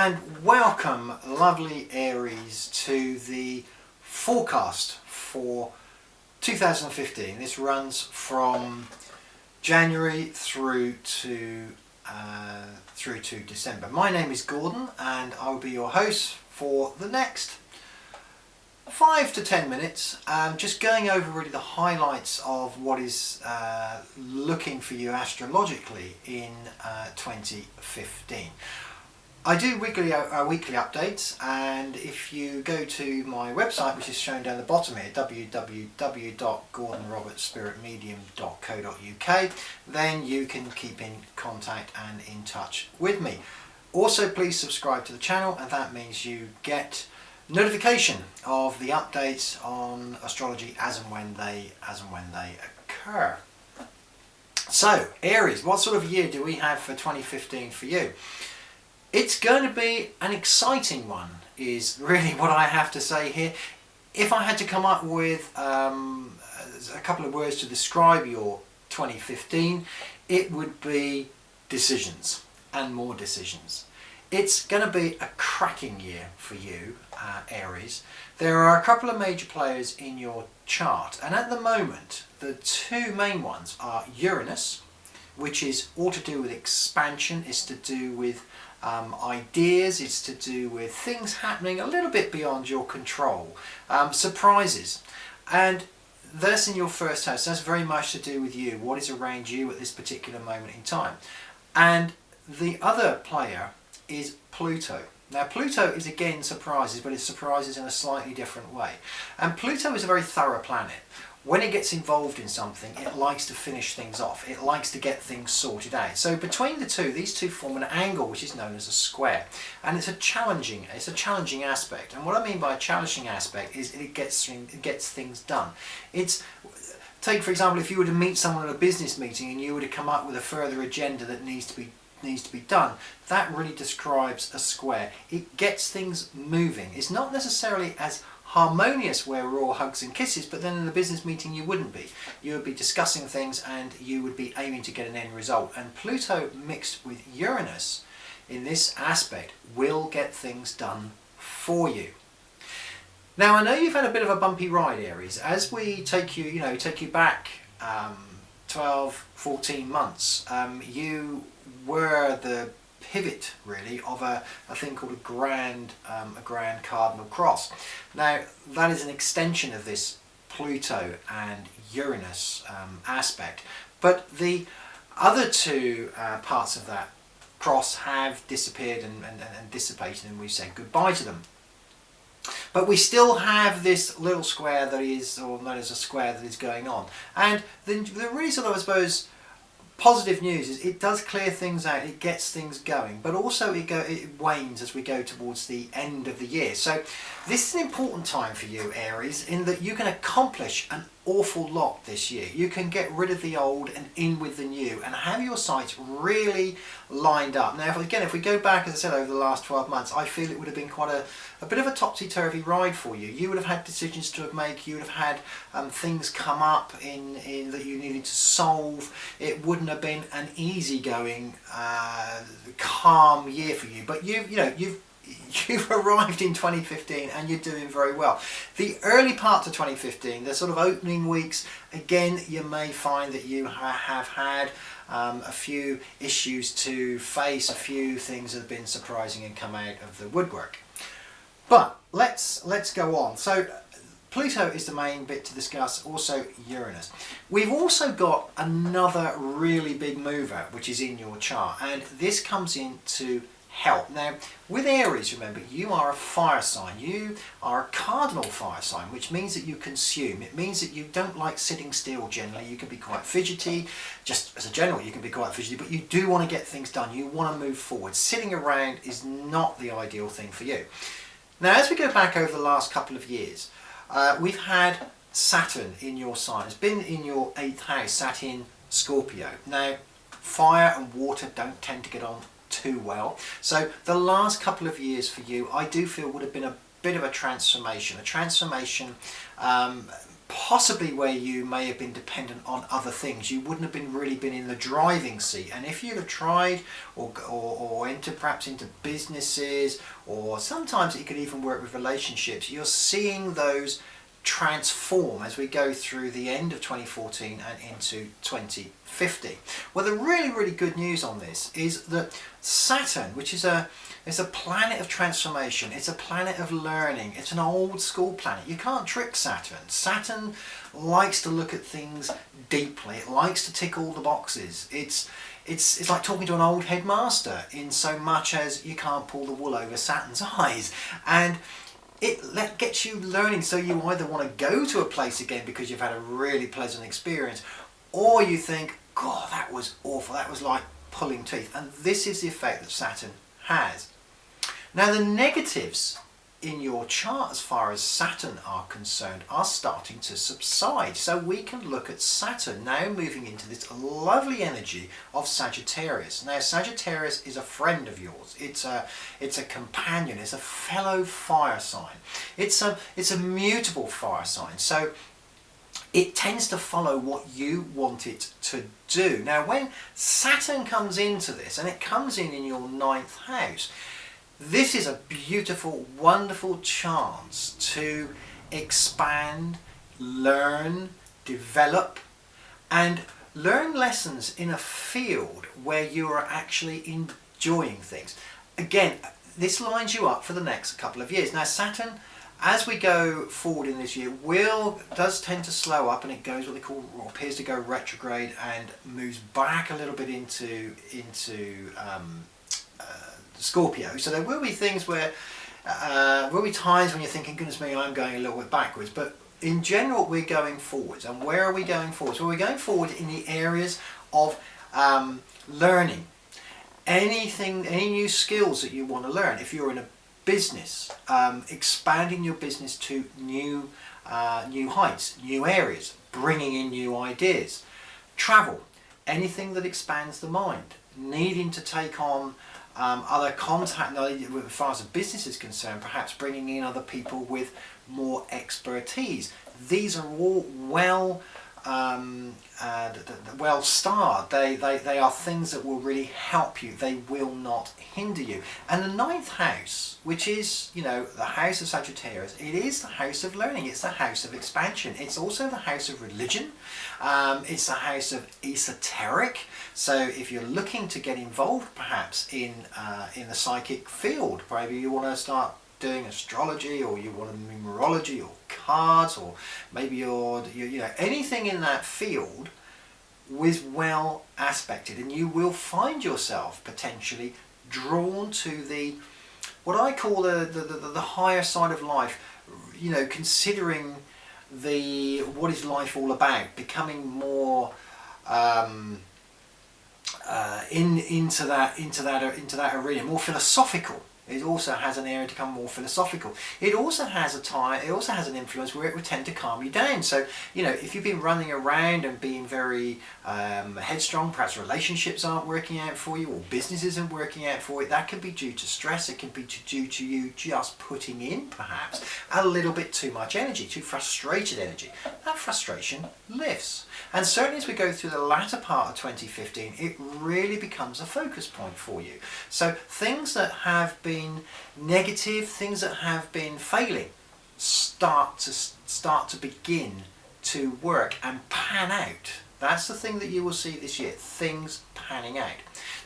and welcome, lovely Aries, to the forecast for 2015. This runs from January through to December. My name is Gordon, and I will be your host for the next 5 to 10 minutes, just going over really the highlights of what is looking for you astrologically in 2015. I do weekly updates, and if you go to my website, which is shown down the bottom here, www.gordonrobertsspiritmedium.co.uk, then you can keep in contact and in touch with me. Also, please subscribe to the channel, and that means you get notification of the updates on astrology as and when they occur. So, Aries, what sort of year do we have for 2015 for you? It's going to be an exciting one, is really what I have to say here. If I had to come up with a couple of words to describe your 2015, it would be decisions and more decisions. It's going to be a cracking year for you, Aries. There are a couple of major players in your chart, and at the moment the two main ones are Uranus, which is all to do with expansion, is to do with ideas, it's to do with things happening a little bit beyond your control, surprises, and that's in your first house. That's very much to do with you, what is around you at this particular moment in time. And the other player is Pluto. Now Pluto is again surprises, but it's surprises in a slightly different way. And Pluto is a very thorough planet. When it gets involved in something, it likes to finish things off. It likes to get things sorted out. So between the two, these two form an angle which is known as a square. And it's a challenging aspect. And what I mean by a challenging aspect is it gets things done. Take for example, if you were to meet someone at a business meeting and you were to come up with a further agenda that needs to be done, that really describes a square. It gets things moving. It's not necessarily as harmonious where we're all hugs and kisses, but then in the business meeting you wouldn't be. You would be discussing things and you would be aiming to get an end result. And Pluto mixed with Uranus in this aspect will get things done for you. Now I know you've had a bit of a bumpy ride, Aries, as we take you back 12, 14 months. You were the pivot really of a thing called a grand cardinal cross. Now that is an extension of this Pluto and Uranus aspect, but the other two parts of that cross have disappeared and dissipated, and we've said goodbye to them. But we still have this little square that is, or known as a square, that is going on. And the really sort of, I suppose, positive news is it does clear things out, it gets things going, but also it wanes as we go towards the end of the year. So this is an important time for you, Aries, in that you can accomplish an awful lot this year. You can get rid of the old and in with the new and have your sights really lined up. Now if we go back, as I said, over the last 12 months, I feel it would have been quite a bit of a topsy-turvy ride for you. You would have had decisions to make, you would have had things come up in that you needed to solve. It wouldn't have been an easygoing, calm year for you, but you've arrived in 2015 and you're doing very well. The early part of 2015, the sort of opening weeks, again, you may find that you have had a few issues to face, a few things that have been surprising and come out of the woodwork. But let's go on. So Pluto is the main bit to discuss, also Uranus. We've also got another really big mover which is in your chart, and this comes in to help. Now with Aries, remember, you are a fire sign. You are a cardinal fire sign, which means that you consume. It means that you don't like sitting still generally. You can be quite fidgety. Just as a general, you can be quite fidgety, but you do want to get things done. You want to move forward. Sitting around is not the ideal thing for you. Now as we go back over the last couple of years, we've had Saturn in your sign. It's been in your 8th house, sat in Scorpio. Now fire and water don't tend to get on too well, so the last couple of years for you, I do feel, would have been a bit of a transformation possibly where you may have been dependent on other things. You wouldn't have been really been in the driving seat, and if you'd have tried or perhaps into businesses, or sometimes it could even work with relationships, you're seeing those transform as we go through the end of 2014 and into 2015. Well, the really good news on this is that Saturn, which is a planet of transformation, it's a planet of learning, it's an old school planet. You can't trick Saturn. Saturn likes to look at things deeply. It likes to tick all the boxes. It's like talking to an old headmaster, in so much as you can't pull the wool over Saturn's eyes. And it gets you learning, so you either want to go to a place again because you've had a really pleasant experience, or you think, God, that was awful, that was like pulling teeth. And this is the effect that Saturn has. Now, the negatives in your chart as far as Saturn are concerned are starting to subside. So we can look at Saturn now moving into this lovely energy of Sagittarius. Now, Sagittarius is a friend of yours. It's a companion. It's a fellow fire sign. It's a mutable fire sign. So it tends to follow what you want it to do. Now, when Saturn comes into this, and it comes in your 9th house, this is a beautiful, wonderful chance to expand, learn, develop, and learn lessons in a field where you are actually enjoying things. Again, this lines you up for the next couple of years. Now, Saturn, as we go forward in this year, does tend to slow up, and it goes what they call, or appears to go retrograde, and moves back a little bit into Scorpio. So there will be things where will be times when you're thinking, goodness me, I'm going a little bit backwards, but in general we're going forwards. And where are we going forwards? Well, we're going forward in the areas of learning any new skills that you want to learn. If you're in a business, expanding your business to new heights, new areas, bringing in new ideas. Travel, anything that expands the mind, needing to take on other contact, as far as a business is concerned, perhaps bringing in other people with more expertise. These are all well starred. They are things that will really help you. They will not hinder you. And the 9th house, which is, the house of Sagittarius, it is the house of learning. It's the house of expansion. It's also the house of religion. It's the house of esoteric. So if you're looking to get involved perhaps in the psychic field, maybe you want to start doing astrology, or you want numerology or cards, or maybe you're anything in that field is well aspected, and you will find yourself potentially drawn to the what I call the higher side of life, considering what is life all about, becoming more into that arena, more philosophical. It also has an area to become more philosophical. It also has an influence where it would tend to calm you down. So, if you've been running around and being very headstrong, perhaps relationships aren't working out for you, or business isn't working out for you, that can be due to stress. It can be due to you just putting in, perhaps, a little bit too much energy, too frustrated energy. That frustration lifts. And certainly as we go through the latter part of 2015, it really becomes a focus point for you. So things that have been negative, things that have been failing, start to begin to work and pan out. That's the thing that you will see this year, things panning out.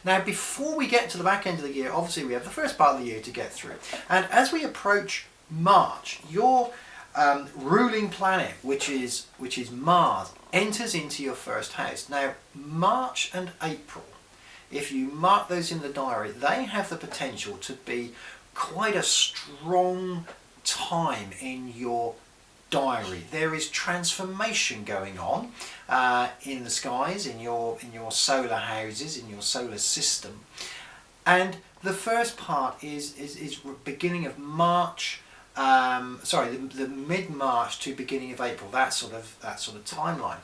Now, before we get to the back end of the year, obviously we have the first part of the year to get through. And as we approach March, your ruling planet, which is Mars, enters into your first house. Now, March and April, if you mark those in the diary, they have the potential to be quite a strong time in your diary. There is transformation going on in the skies, in your solar houses, in your solar system. And the first part is beginning of March. The mid-March to beginning of April, that sort of timeline.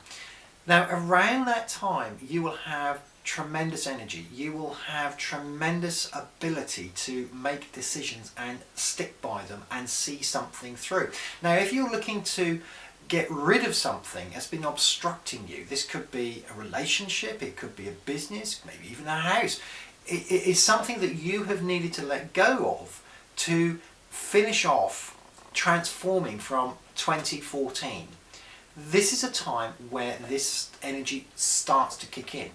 Now, around that time, you will have tremendous energy. You will have tremendous ability to make decisions and stick by them and see something through. Now, if you're looking to get rid of something that's been obstructing you. This could be a relationship, it could be a business, maybe even a house. It is something that you have needed to let go of to finish off transforming from 2014. This is a time where this energy starts to kick in.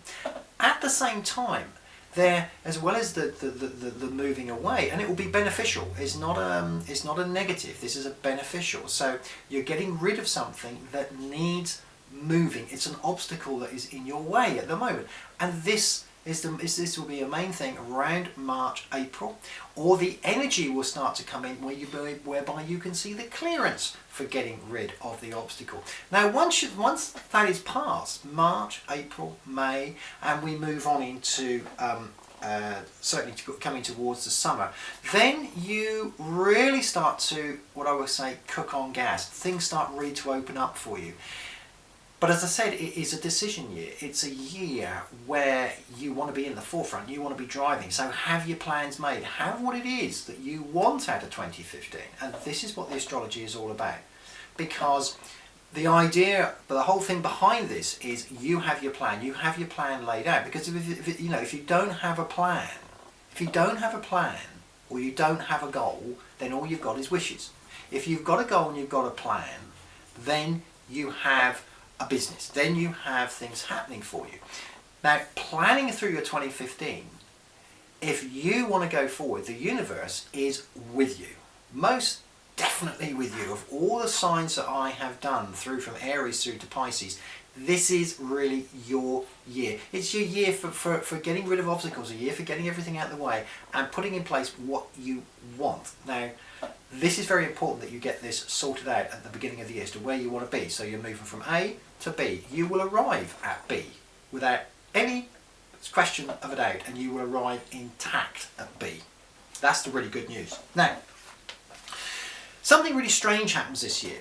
At the same time, there, as well as the moving away, and it will be beneficial. It's not a negative. This is a beneficial. So you're getting rid of something that needs moving. It's an obstacle that is in your way at the moment, and this will be a main thing around March, April, or the energy will start to come in whereby you can see the clearance for getting rid of the obstacle. Now, once that is past, March, April, May, and we move on into certainly coming towards the summer, then you really start to, what I would say, cook on gas. Things start really to open up for you. But as I said, it is a decision year. It's a year where you want to be in the forefront, you want to be driving. So have your plans made. Have what it is that you want out of 2015. And this is what the astrology is all about. Because the idea, the whole thing behind this is you have your plan. You have your plan laid out. Because if you don't have a plan, or you don't have a goal, then all you've got is wishes. If you've got a goal and you've got a plan, then you have a business, then you have things happening for you. Now, planning through your 2015, if you want to go forward, the universe is with you, most definitely with you. Of all the signs that I have done through from Aries through to Pisces, this is really your year. It's your year for getting rid of obstacles, a year for getting everything out of the way and putting in place what you want. Now, this is very important that you get this sorted out at the beginning of the year as to where you want to be. So you're moving from A to B. You will arrive at B without any question of a doubt, and you will arrive intact at B. That's the really good news. Now, something really strange happens this year.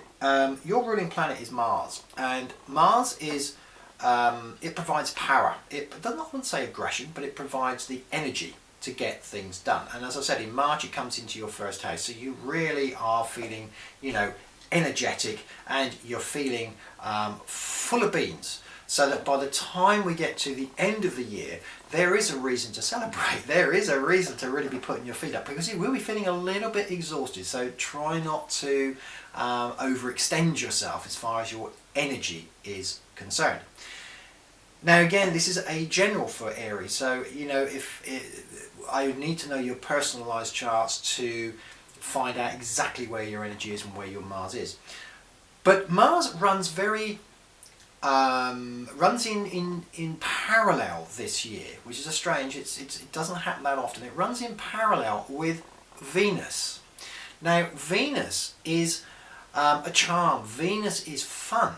Your ruling planet is Mars, and Mars is, it provides power. It does not want to say aggression, but it provides the energy to get things done. And as I said, in March it comes into your first house, so you really are feeling, energetic, and you're feeling full of beans, so that by the time we get to the end of the year, there is a reason to celebrate. There is a reason to really be putting your feet up, because you will be feeling a little bit exhausted. So try not to overextend yourself as far as your energy is concerned. Now again, this is a general for Aries, so I would need to know your personalised charts to find out exactly where your energy is and where your Mars is. But Mars runs in parallel this year, which is a strange. It doesn't happen that often. It runs in parallel with Venus. Now Venus is a charm. Venus is fun.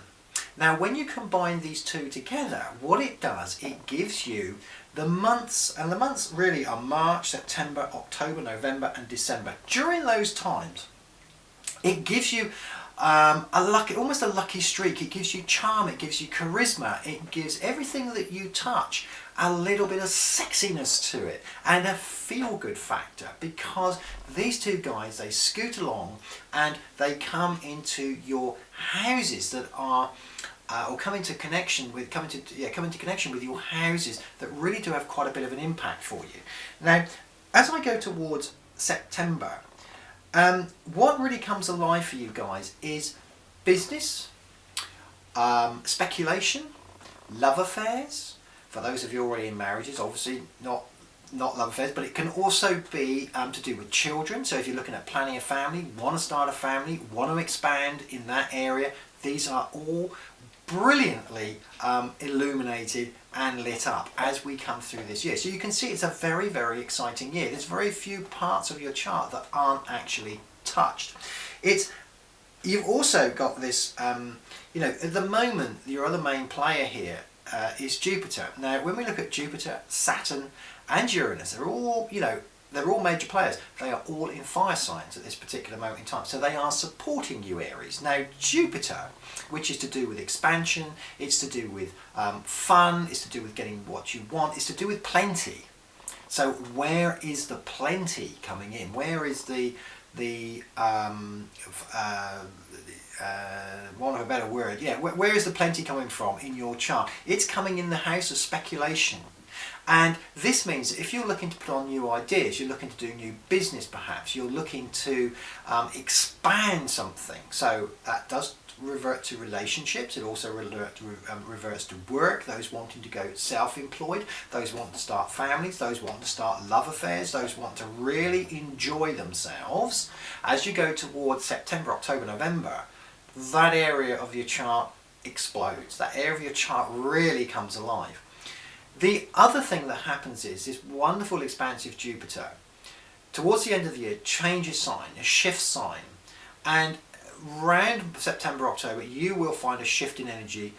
Now when you combine these two together, what it does, it gives you the months, and the months really are March, September, October, November and December. During those times, it gives you almost a lucky streak. It gives you charm, it gives you charisma, it gives everything that you touch a little bit of sexiness to it and a feel-good factor, because these two guys, they scoot along and they come into your houses that are or come into connection with your houses that really do have quite a bit of an impact for you. Now, as I go towards September, what really comes alive for you guys is business, speculation, love affairs. For those of you already in marriages, obviously not love affairs, but it can also be to do with children. So if you're looking at planning a family, want to start a family, want to expand in that area, these are all brilliantly illuminated and lit up as we come through this year. So you can see it's a very, very exciting year. There's very few parts of your chart that aren't actually touched. You've also got this, at the moment, your other main player here is Jupiter. Now, when we look at Jupiter, Saturn and Uranus, they're all major players. They are all in fire signs at this particular moment in time. So they are supporting you, Aries. Now, Jupiter, which is to do with expansion, it's to do with fun, it's to do with getting what you want, it's to do with plenty. So where is the plenty coming in? Where is the want of a better word, yeah, where is the plenty coming from in your chart? It's coming in the house of speculation. And this means that if you're looking to put on new ideas, you're looking to do new business perhaps, you're looking to expand something. So that does revert to relationships, it also reverts to work, those wanting to go self-employed, those wanting to start families, those wanting to start love affairs, those want to really enjoy themselves. As you go towards September, October, November, that area of your chart explodes, that area of your chart really comes alive. The other thing that happens is this wonderful expansive Jupiter, towards the end of the year, changes sign, a shift sign, and around September, October, you will find a shift in energy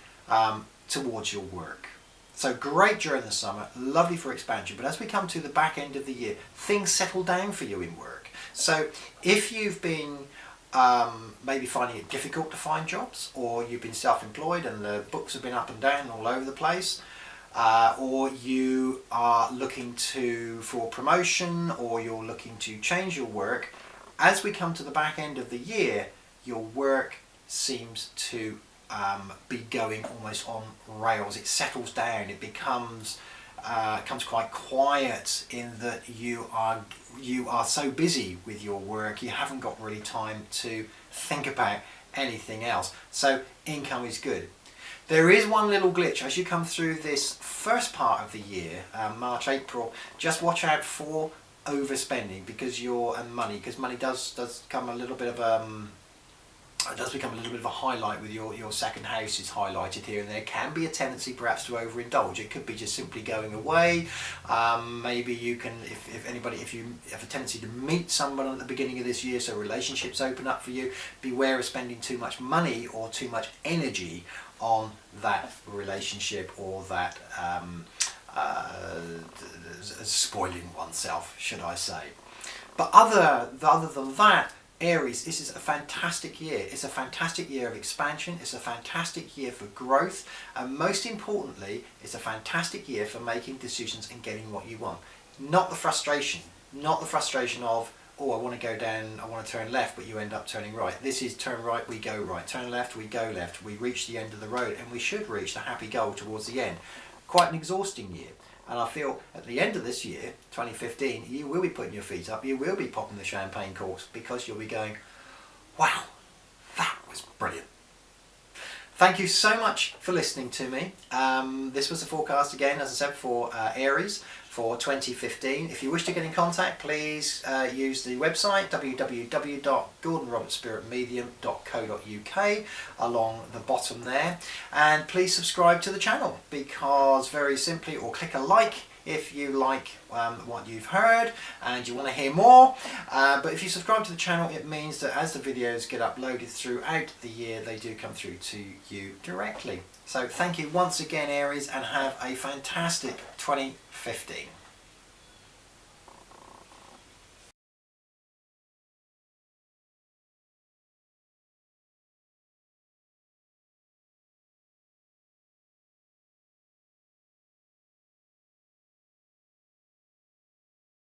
towards your work. So great during the summer, lovely for expansion, but as we come to the back end of the year, things settle down for you in work. So if you've been maybe finding it difficult to find jobs, or you've been self-employed and the books have been up and down all over the place, or you are looking for promotion, or you're looking to change your work, as we come to the back end of the year, your work seems to be going almost on rails. It settles down. It becomes quite quiet in that you are so busy with your work, you haven't got really time to think about anything else. So income is good. There is one little glitch as you come through this first part of the year, March, April. Just watch out for overspending because money does come a little bit of it does become a little bit of a highlight with your second house is highlighted here, and there can be a tendency perhaps to overindulge. It could be just simply going away. Maybe you can, if you have a tendency to meet someone at the beginning of this year, so relationships open up for you, beware of spending too much money or too much energy on that relationship, or that spoiling oneself, should I say. But other than that, Aries, this is a fantastic year. It's a fantastic year of expansion. It's a fantastic year for growth. And most importantly, it's a fantastic year for making decisions and getting what you want. Not the frustration. Not the frustration of, oh, I want to go down, I want to turn left, but you end up turning right. This is turn right, we go right. Turn left, we go left. We reach the end of the road, and we should reach the happy goal towards the end. Quite an exhausting year. And I feel at the end of this year, 2015, you will be putting your feet up, you will be popping the champagne corks, because you'll be going, wow, that was brilliant. Thank you so much for listening to me. This was the forecast again, as I said, for Aries for 2015. If you wish to get in contact, please use the website www.gordonrobertspiritmedium.co.uk along the bottom there, and please subscribe to the channel, because very simply, or click a like if you like what you've heard and you want to hear more. But if you subscribe to the channel, it means that as the videos get uploaded throughout the year, they do come through to you directly. So thank you once again, Aries, and have a fantastic 2015.